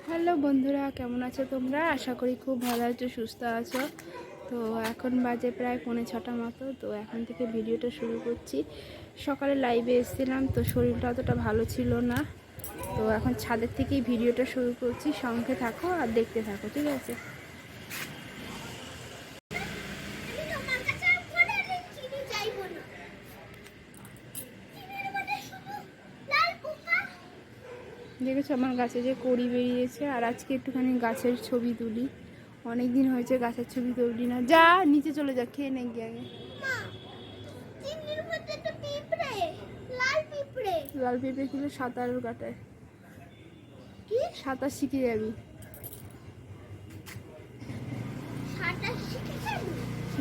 Hello বন্ধুরা, কেমন আছো তোমরা? আশা করি খুব ভালো আছো, সুস্থ আছো। তো এখন বাজে প্রায় 5:45 মতো। তো এখন থেকে ভিডিওটা শুরু করছি। সকালে লাইভে এসেছিলাম, তো শরীরটা অতটা ভালো ছিল না। তো এখন ছাদের থেকেই ভিডিওটা শুরু করছি। সঙ্গে থাকো আর দেখতে থাকো, ঠিক আছে? দেখেছো আমার গাছে যে কড়ি বেরিয়েছে। আর আজকে একটুখানি গাছের ছবি তুলি। অনেক দিন হয়েছে গাছের ছবি তুলি না। যা নিচে চলে যা, খেয়ে নে গিয়ে আগে। লাল পেঁপে খেলে সাঁতার কাটায়, সাঁতার শিখে যাবি।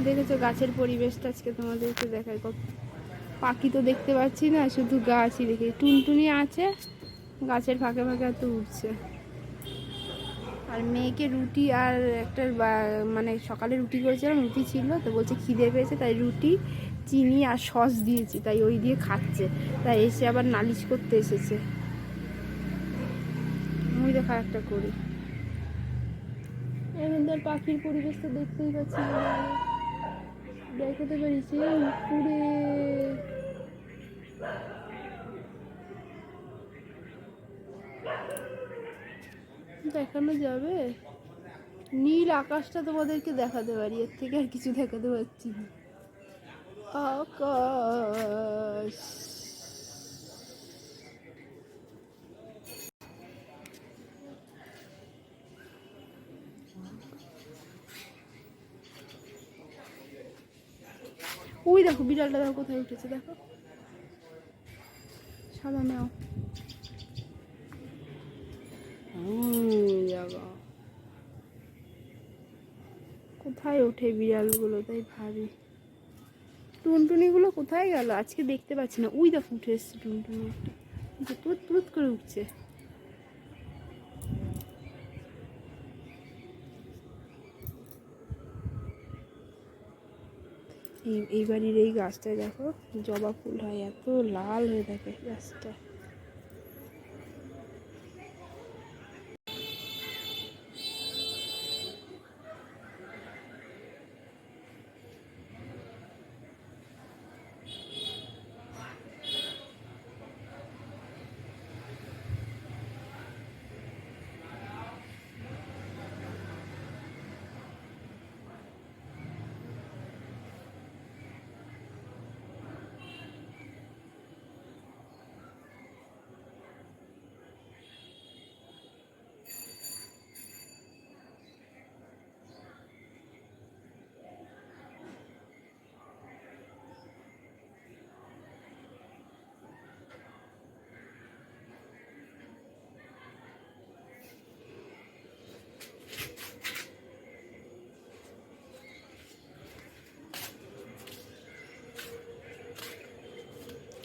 দেখেছো গাছের পরিবেশটা আজকে তোমাদেরকে দেখায়। কত পাখি তো দেখতে পাচ্ছি না, শুধু গাছই দেখি। টুনটুনি আছে গাছের ফাঁকে ফাঁকে এত উঠছে। আর মেয়েকে রুটি আর একটা মানে সকালে রুটি করেছিলাম, রুটি ছিল, তো বলছে খিদে পেয়েছে, তাই রুটি চিনি আর সস দিয়েছি, তাই ওই দিয়ে খাচ্ছে। তাই এসে আবার নালিশ করতে এসেছে। আমি দেখা একটা করি। এখানকার পাখির পরিবেশ তো দেখতেই পাচ্ছি, দেখাতে পারিছি পুরে। দেখানো যাবে? নীল আকাশটা তোমাদেরকে দেখাতে পারি, এর থেকে আর কিছু দেখাতে পারছি না। আকাশ ওই দেখো, বিড়ালটা দেখো কোথায় উঠেছে, দেখো সাদা নাও। কোথায় ওঠে বিড়ালগুলো, তাই ভাবি টুনটুনিগুলো কোথায় গেল আজকে দেখতে পাচ্ছি না। ওই দেখো উঠে এসছে টুনটুনি একটা, তুত তুত করে উঠছে। এই বাড়ির এই গাছটায় দেখো জবা ফুল হয়, এত লাল হয়ে থাকে গাছটা।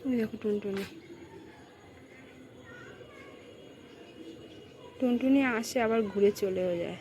ওই দেখো টুনটুনি, টুনটুনি আসে আবার ঘুরে চলেও যায়।